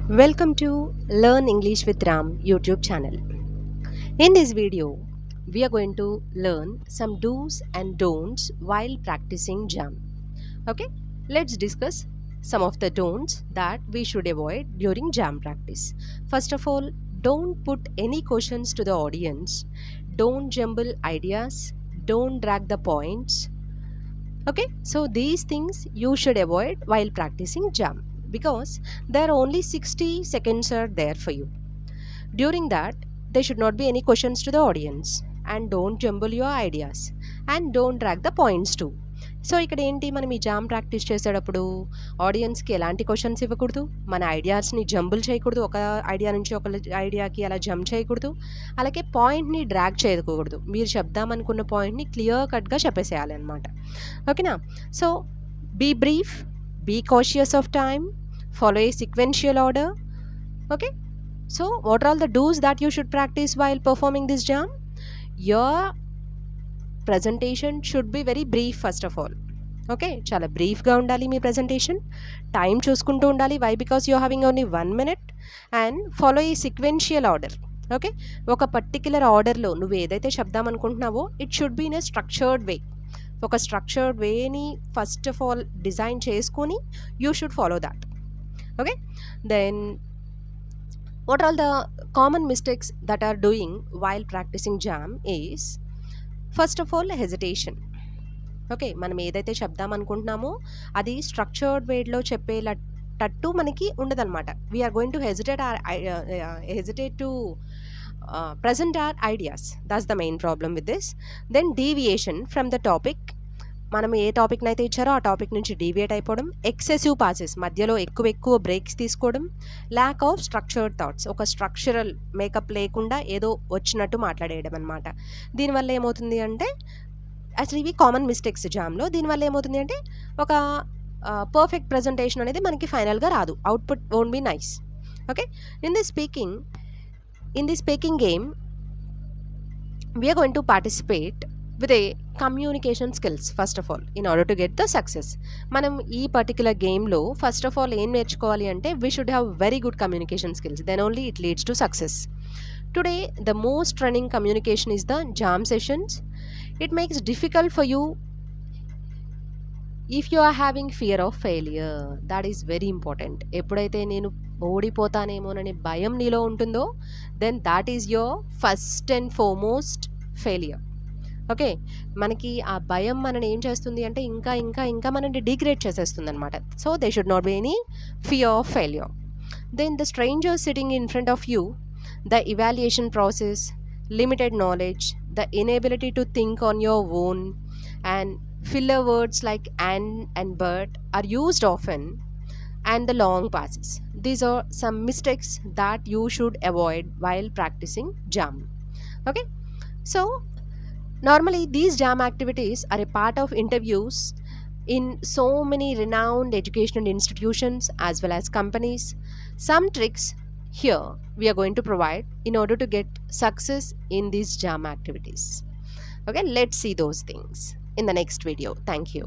Welcome to Learn English with Ram YouTube channel. In this video, we are going to learn some do's and don'ts while practicing jam. Okay, let's discuss some of the don'ts that we should avoid during jam practice. First of all, don't put any questions to the audience, don't jumble ideas, don't drag the points. Okay, so these things you should avoid while practicing jam because there are only 60 seconds are there for you. During that, there should not be any questions to the audience, and don't jumble your ideas, and don't drag the points too. So ఇక్కడ ఏంటి మనం ఈ jam practice చేసేటప్పుడు ఆడియన్స్కి ఎలాంటి questions ఇవ్వకూడదు, మన ఐడియాస్ని jumble చేయకూడదు, ఒక ఐడియా నుంచి ఒక ఐడియాకి అలా జంప్ చేయకూడదు, అలాగే పాయింట్ని డ్రాగ్ చేయకూడదు. మీరు చెప్దామనుకున్న పాయింట్ని క్లియర్ కట్గా చెప్పేసేయాలి అనమాట. ఓకేనా? So be brief, be cautious of time, follow a sequential order. Okay, so what are all the do's that you should practice while performing this jam? Your presentation should be very brief first of all. Okay, చాలా బ్రీఫ్గా ఉండాలి మీ ప్రజెంటేషన్, time చూసుకుంటూ ఉండాలి. Why? Because you having only 1 minute and follow ఈ sequential order. Okay, ఒక particular ఆర్డర్లో నువ్వు ఏదైతే చెప్దామనుకుంటున్నావో it should be in a structured way. ఒక స్ట్రక్చర్డ్ వేని ఫస్ట్ ఆఫ్ ఆల్ డిజైన్ చేసుకొని you should follow that. Okay, then what are all the common mistakes that are doing while practicing jam is first of all hesitation. Okay, మనం ఏదైతే చెప్దాం అనుకుంటున్నామో అది structured వేలో చెప్పేటట్టు మనకి ఉండదన్నమాట. We are going to hesitate to present our ideas. That's the main problem with this. Then deviation from the topic. మనం ఏ టాపిక్ని అయితే ఇచ్చారో ఆ టాపిక్ నుంచి డీవియేట్ అయిపోవడం, ఎక్సెసివ్ పాసెస్, మధ్యలో ఎక్కువ బ్రేక్స్ తీసుకోవడం, ల్యాక్ ఆఫ్ స్ట్రక్చర్డ్ థాట్స్, ఒక స్ట్రక్చరల్ మేకప్ లేకుండా ఏదో వచ్చినట్టు మాట్లాడేయడం అనమాట. దీనివల్ల ఏమవుతుంది అంటే అసలు ఇవి కామన్ మిస్టేక్స్ జామ్లో. దీనివల్ల ఏమవుతుంది అంటే ఒక పర్ఫెక్ట్ ప్రజెంటేషన్ అనేది మనకి ఫైనల్గా రాదు, output won't be nice. Okay, in the speaking game we are going to participate with a communication skills first of all in order to get the success. మనం ఈ పర్టికులర్ గేమ్లో ఫస్ట్ ఆఫ్ ఆల్ ఏం నేర్చుకోవాలి అంటే we should have very good communication skills, then only it leads to success. Today the most running communication is the jam sessions. It makes difficult for you if you are having fear of failure. That is very important. ఎప్పుడైతే నేను ఓడిపోతానేమోనని భయం నీలో ఉంటుందో then that is your first and foremost failure. Okay, మనకి ఆ భయం మనని ఏం చేస్తుంది అంటే ఇంకా మనని డిగ్రేడ్ చేసేస్తుంది అనమాట. So they should not be any fear of failure. Then the stranger sitting in front of you, the evaluation process, limited knowledge, the inability to think on your own, and filler words like and but are used often, and the long passes. These are some mistakes that you should avoid while practicing jam. Okay, so normally these jam activities are a part of interviews in so many renowned educational institutions as well as companies. Some tricks here we are going to provide in order to get success in these jam activities. Okay, let's see those things in the next video. Thank you.